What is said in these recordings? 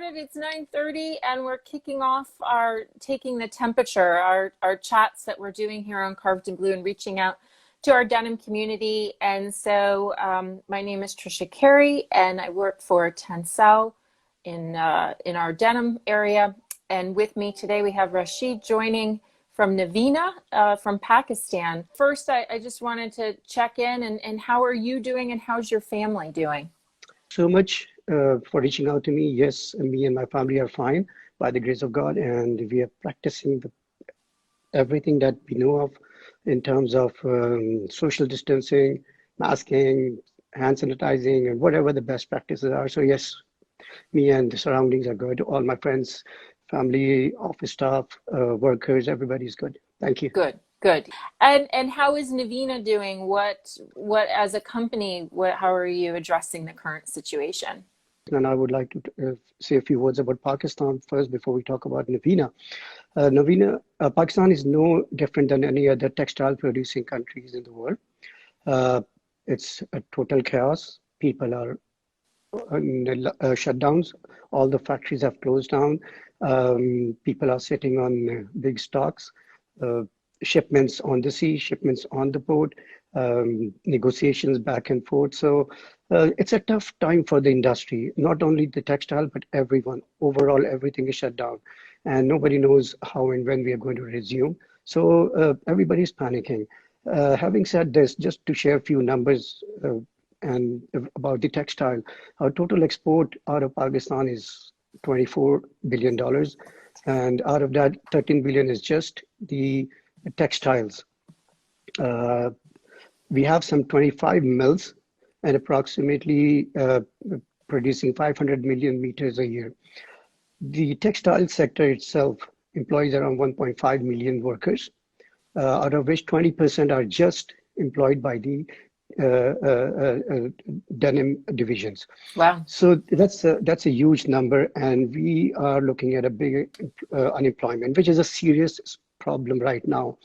started. It's 9:30 and we're kicking off our taking the temperature, our chats that we're doing here on Carved in Blue and reaching out to our denim community. And so my name is Tricia Carey and I work for Tencel in our denim area. And with me today we have Rashid joining from Navina from Pakistan. First, I just wanted to check in and how are you doing and how's your family doing? So much for reaching out to me. Yes, me and my family are fine by the grace of God, and we are practicing everything that we know of in terms of social distancing, masking, hand sanitizing, and whatever the best practices are. So yes, me and the surroundings are good. All my friends, family, office staff, workers, everybody's good. Thank you. Good, good. And how is Navina doing? What as a company, how are you addressing the current situation? And I would like to say a few words about Pakistan first before we talk about Navina. Pakistan is no different than any other textile producing countries in the world. It's a total chaos. People are shutdowns. All the factories have closed down. People are sitting on big stocks, shipments on the sea, shipments on the port, negotiations back and forth. So it's a tough time for the industry, not only the textile, but everyone. Overall, everything is shut down and nobody knows how and when we are going to resume. So everybody's panicking. Having said this, just to share a few numbers and about the textile, our total export out of Pakistan is $24 billion. And out of that, 13 billion is just the textiles. We have some 25 mills and approximately producing 500 million meters a year. The textile sector itself employs around 1.5 million workers, out of which 20% are just employed by the denim divisions. Wow. So that's a huge number, and we are looking at a big unemployment, which is a serious problem right now.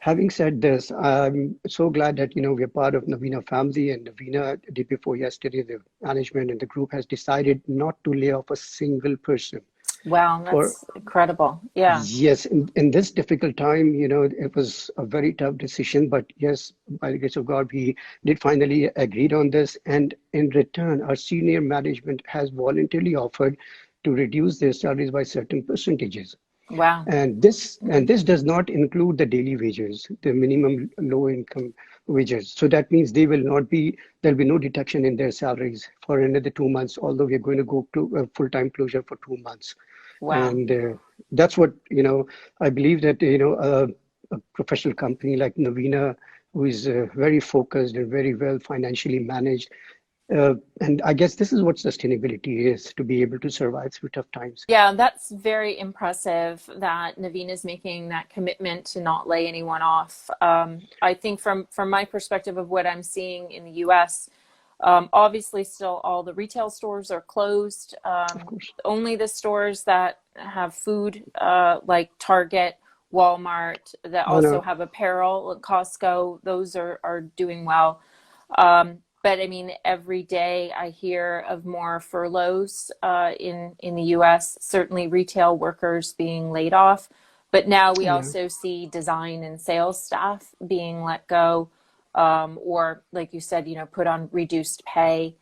Having said this, I'm so glad that we're part of Navina family, and Navina, the day before yesterday, the management and the group has decided not to lay off a single person. Wow, that's incredible. Yeah. Yes, in this difficult time, it was a very tough decision, but yes, by the grace of God, we did finally agreed on this. And in return, our senior management has voluntarily offered to reduce their salaries by certain percentages. Wow. And this does not include the daily wages, the minimum low income wages. So that means there'll be no deduction in their salaries for another 2 months, although we're going to go to a full-time closure for 2 months. Wow. And that's what, I believe that, a professional company like Navina, who is very focused and very well financially managed, and I guess this is what sustainability is, to be able to survive through tough times. Yeah, that's very impressive that Naveen is making that commitment to not lay anyone off. I think from my perspective of what I'm seeing in the US, obviously still all the retail stores are closed. Only the stores that have food, like Target, Walmart, that also have apparel, Costco, those are doing well. But I mean, every day I hear of more furloughs in the US, certainly retail workers being laid off. But now we also see design and sales staff being let go, or like you said, put on reduced pay,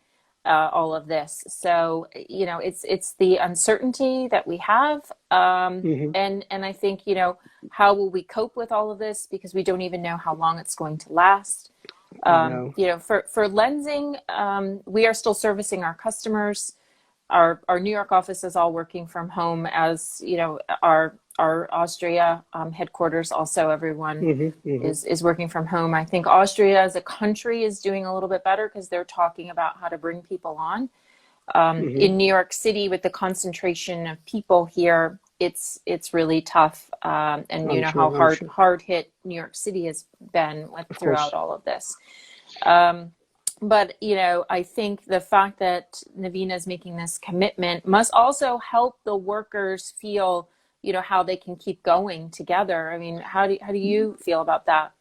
all of this. So, it's the uncertainty that we have. And I think, how will we cope with all of this? Because we don't even know how long it's going to last. For lensing, we are still servicing our customers. Our New York office is all working from home, as our Austria headquarters also, everyone is working from home. I think Austria as a country is doing a little bit better because they're talking about how to bring people on. In New York City, with the concentration of people here, it's really tough. And you know how hard hit New York City has been throughout all of this. But, I think the fact that Navina is making this commitment must also help the workers feel, how they can keep going together. I mean, how do you feel about that?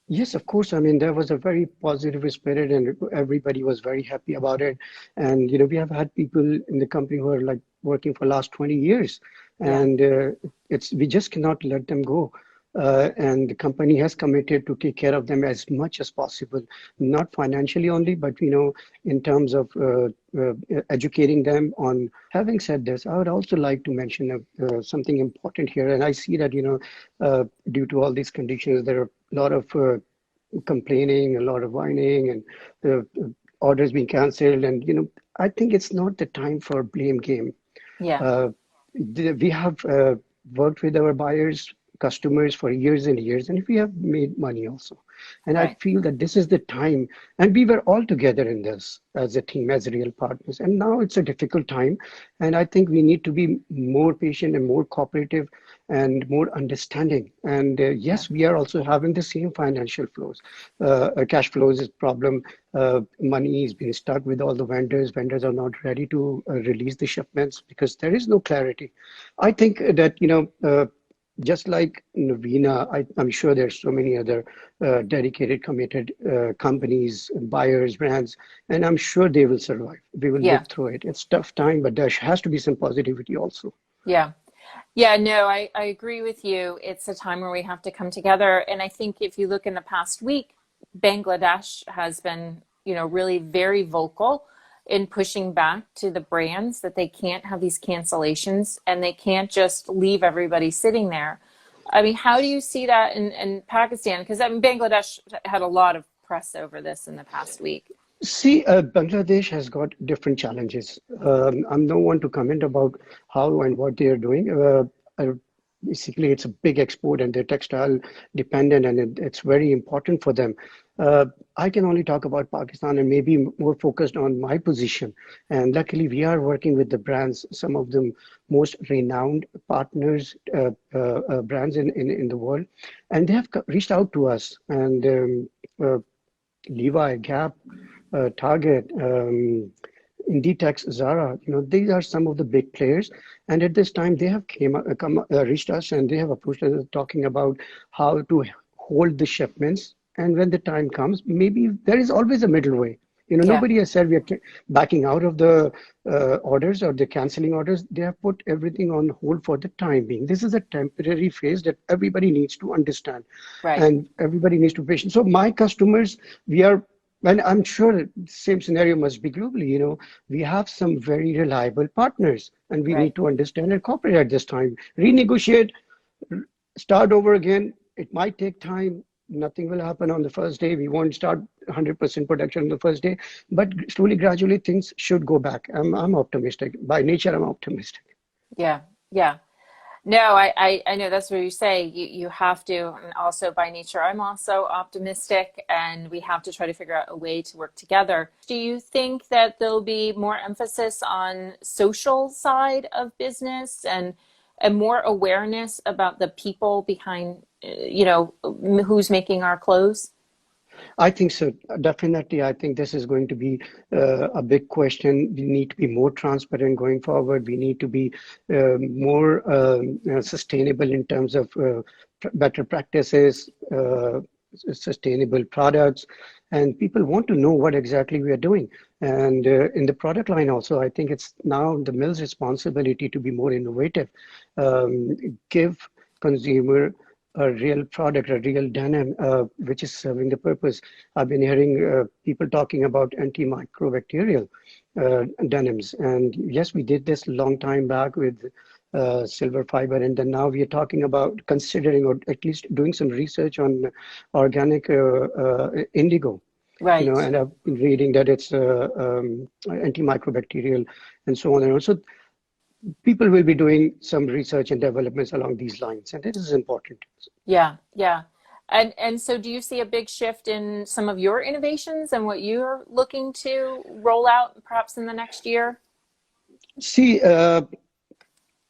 Yes, of course. I mean, there was a very positive spirit and everybody was very happy about it. And, we have had people in the company who are like working for last 20 years. Yeah. And we just cannot let them go. And the company has committed to take care of them as much as possible, not financially only, but in terms of educating them on. Having said this, I would also like to mention something important here. And I see that due to all these conditions, there are a lot of complaining, a lot of whining, and orders being cancelled. And I think it's not the time for blame game. Yeah. Uh, we have worked with our buyers, customers for years and years, and we have made money also. And I Right. feel that this is the time, and we were all together in this as a team, as real partners. And now it's a difficult time, and I think we need to be more patient and more cooperative and more understanding. And Yeah. yes, we are also having the same financial flows. Cash flows is problem. Money is being stuck with all the vendors. Vendors are not ready to release the shipments because there is no clarity. I think that, just like Navina, I'm sure there's so many other dedicated, committed companies, buyers, brands, and I'm sure they will survive. We will Yeah. live through it. It's tough time, but there has to be some positivity also. Yeah. Yeah, no, I agree with you. It's a time where we have to come together. And I think if you look in the past week, Bangladesh has been, really very vocal in pushing back to the brands that they can't have these cancellations and they can't just leave everybody sitting there. I mean, how do you see that in Pakistan? Because I mean, Bangladesh had a lot of press over this in the past week. See, Bangladesh has got different challenges. I'm no one to comment about how and what they are doing. Basically, it's a big export and they're textile dependent, and it's very important for them. I can only talk about Pakistan and maybe more focused on my position. And luckily, we are working with the brands, some of the most renowned partners, brands in the world, and they have reached out to us. And Levi, Gap, Target, Inditex, Zara, these are some of the big players. And at this time, they have reached us and they have approached us talking about how to hold the shipments. And when the time comes, maybe there is always a middle way. Yeah, Nobody has said we are backing out of the orders or the canceling orders. They have put everything on hold for the time being. This is a temporary phase that everybody needs to understand, right, and everybody needs to be patient. So my customers, we are, and I'm sure the same scenario must be globally. We have some very reliable partners, and we right. need to understand and cooperate at this time. Renegotiate, start over again. It might take time. Nothing will happen on the first day. We won't start 100% production on the first day, but slowly, gradually, things should go back. I'm optimistic. By nature, I'm optimistic. Yeah, yeah. No, I know that's what you say. You have to, and also by nature, I'm also optimistic, and we have to try to figure out a way to work together. Do you think that there'll be more emphasis on social side of business and more awareness about the people behind, who's making our clothes? I think so. Definitely, I think this is going to be a big question. We need to be more transparent going forward. We need to be more sustainable in terms of better practices, sustainable products, and people want to know what exactly we are doing. And in the product line also, I think it's now the mill's responsibility to be more innovative, give consumer a real product, a real denim, which is serving the purpose. I've been hearing people talking about antimicrobial denims. And yes, we did this a long time back with silver fiber. And then now we are talking about considering or at least doing some research on organic indigo. Right. And I've been reading that it's antimicrobial and so on and on. So people will be doing some research and developments along these lines, and this is important. Yeah, yeah. And so do you see a big shift in some of your innovations and what you're looking to roll out perhaps in the next year? See,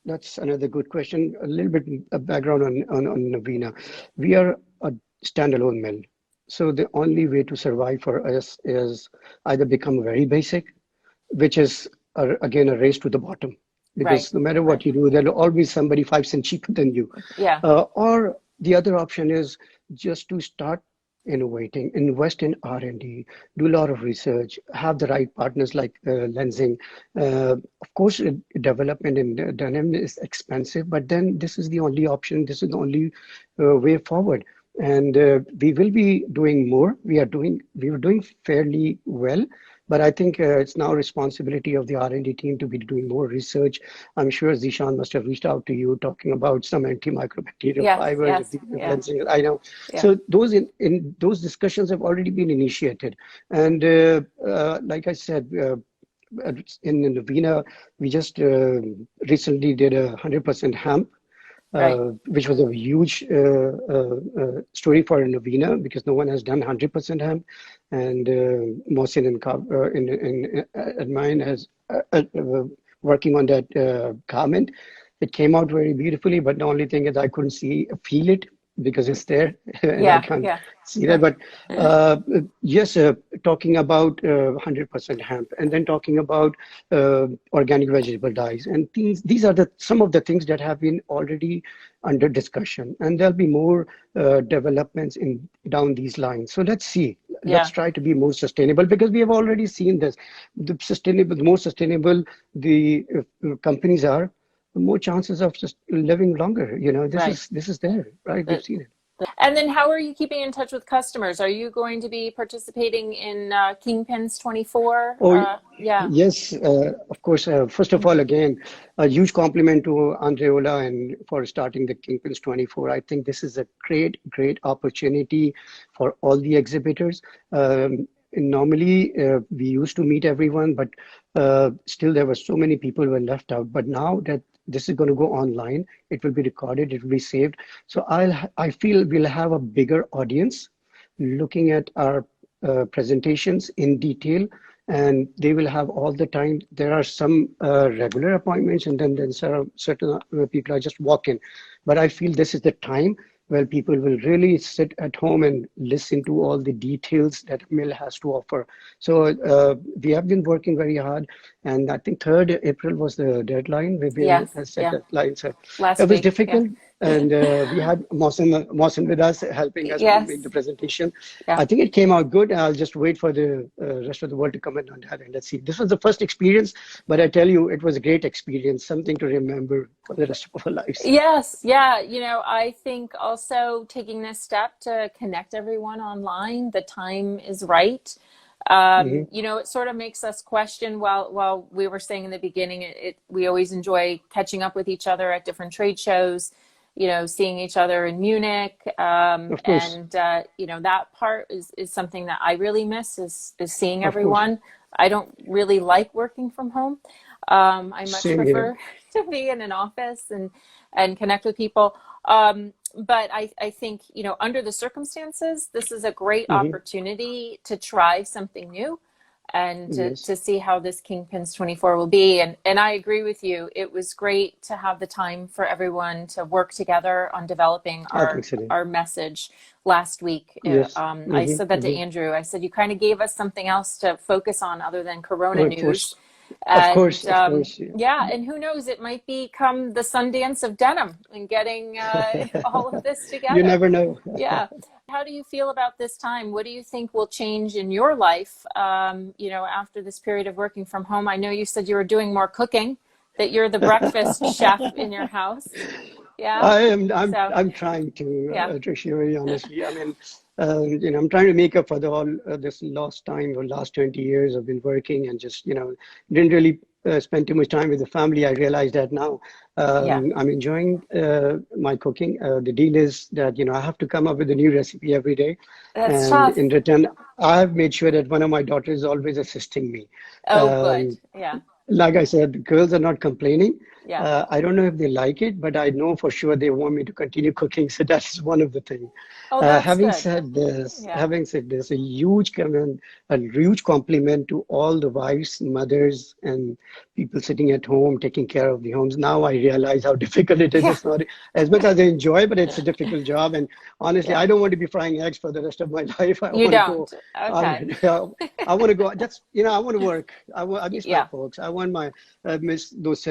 that's another good question. A little bit of background on Navina. We are a standalone mill. So the only way to survive for us is either become very basic, which is again a race to the bottom. Right, Because no matter right. what you do, there'll always somebody 5 cents cheaper than you. Yeah, Or the other option is just to start innovating, invest in R&D, do a lot of research, have the right partners like Lensing. Of course, development in Denim is expensive, but then this is the only option. This is the only way forward. And we will be doing more. We were doing fairly well, but I think it's now responsibility of the R&D team to be doing more research. I'm sure Zishan must have reached out to you talking about some antimicrobial Yes, fibers, yes, the yeah, cleansing. I know. yeah, So those in those discussions have already been initiated. And like I said, in Novena, we just recently did 100% hemp, right. which was a huge story for Novena because no one has done 100% hemp. And Mohsin at mine has working on that garment. It came out very beautifully, but the only thing is I couldn't feel it because it's there and I Yeah, can't yeah. see that. But uh, yes, talking about 100% hemp and then talking about organic vegetable dyes and things. These are some of the things that have been already under discussion, and there'll be more developments in down these lines. So let's see. Let's Yeah, try to be more sustainable because we have already seen this. The more sustainable the companies are, the more chances of just living longer. You know, right. this is there, right? We've The, seen it. and then how are you keeping in touch with customers? Are you going to be participating in Kingpins 24? Oh, Yeah. yes, of course. First of all, again, a huge compliment to Andreola and for starting the Kingpins 24. I think this is a great opportunity for all the exhibitors. Normally, we used to meet everyone, but still there were so many people who were left out. But now that this is going to go online, it will be recorded, it will be saved. So I feel we'll have a bigger audience looking at our presentations in detail, and they will have all the time. There are some regular appointments, and then certain people are just walk in. But I feel this is the time where people will really sit at home and listen to all the details that Mill has to offer. So we have been working very hard, and I think 3rd April was the deadline where we Yes. set Yeah. deadline. So it Last was week. Yeah. difficult, and we had Mohsen with us, helping us make Yes. the presentation. Yeah. I think it came out good. I'll just wait for the rest of the world to comment on that, and let's see. This was the first experience, but I tell you, it was a great experience, something to remember for the rest of our lives. Yes, yeah. I think also taking this step to connect everyone online, the time is right. Hmm. It sort of makes us question, while we were saying in the beginning, we always enjoy catching up with each other at different trade shows, seeing each other in Munich. Of course, And that part is something that I really miss is seeing of course. everyone. I don't really like working from home. I much Same here. prefer to be in an office and connect with people. But I think, under the circumstances, this is a great Hmm. opportunity to try something new and Yes, to see how this Kingpins 24 will be. And I agree with you. It was great to have the time for everyone to work together on developing I think so. our message last week. Yes. I Hmm. said that to Hmm. Andrew. I said, you kind of gave us something else to focus on other than Corona Of course, news. And of course. Yeah. yeah, and who knows, it might become the Sundance of denim and getting all of this You together. never know. Yeah. How do you feel about this time? What do you think will change in your life, after this period of working from home? I know you said you were doing more cooking, that you're the breakfast chef in your house. Yeah. So, I'm trying to, yeah. Tricia, very honestly. I mean, I'm trying to make up for the all this lost time or last 20 years I've been working and just, didn't really spend too much time with the family. I realize that now. Yeah. I'm enjoying my cooking. The deal is that, I have to come up with a new recipe every day. That's And tough. in return, I've made sure that one of my daughters is always assisting me. Oh, good. Um, Yeah. like I said, the girls are not complaining. Yeah. I don't know if they like it, but I know for sure they want me to continue cooking. So that's one of the things. Oh, that's good. Yeah. Having said this, a huge compliment to all the wives, mothers, and people sitting at home taking care of the homes. Now I realize how difficult it is. Yeah. It's not as much as I enjoy, but it's a difficult job. And honestly, Yeah. I don't want to be frying eggs for the rest of my life. You I, don't. I, Okay. I want to go. I want to work. I miss my Yeah. folks. I miss those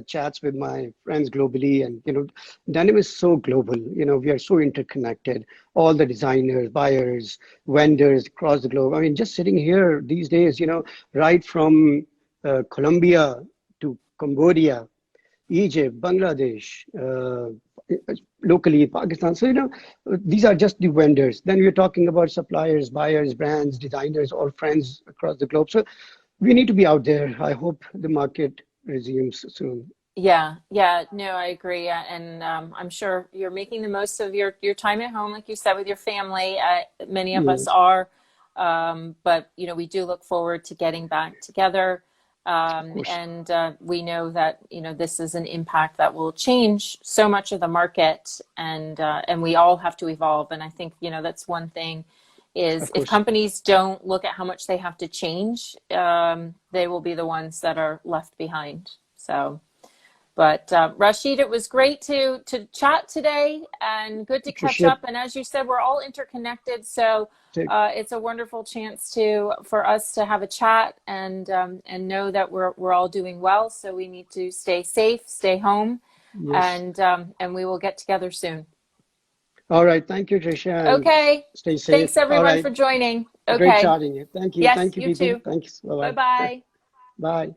chats with my friends globally. And, Denim is so global. We are so interconnected. All the designers, buyers, vendors across the globe. I mean, just sitting here these days, right from Colombia to Cambodia, Egypt, Bangladesh, locally Pakistan. So, these are just the vendors. Then we're talking about suppliers, buyers, brands, designers, all friends across the globe. So we need to be out there. I hope the market resumes soon. Yeah, yeah, no, I agree. And I'm sure you're making the most of your time at home, like you said, with your family. Many of us Yes, are. But, we do look forward to getting back together. of course, And we know that, this is an impact that will change so much of the market, and we all have to evolve. And I think, that's one thing is of if course. companies don't look at how much they have to change, they will be the ones that are left behind. So. But Rashid, it was great to chat today and good to catch Tricia, up. And as you said, we're all interconnected, so take, it's a wonderful chance for us to have a chat and know that we're all doing well. So we need to stay safe, stay home, yes. and we will get together soon. All right. Thank you, Tricia, and Okay. stay safe. Thanks All everyone right. for joining. Great Okay. chatting you. Thank you. Yes, Thank you, you people. too. Thanks. Bye Bye-bye. bye. Bye.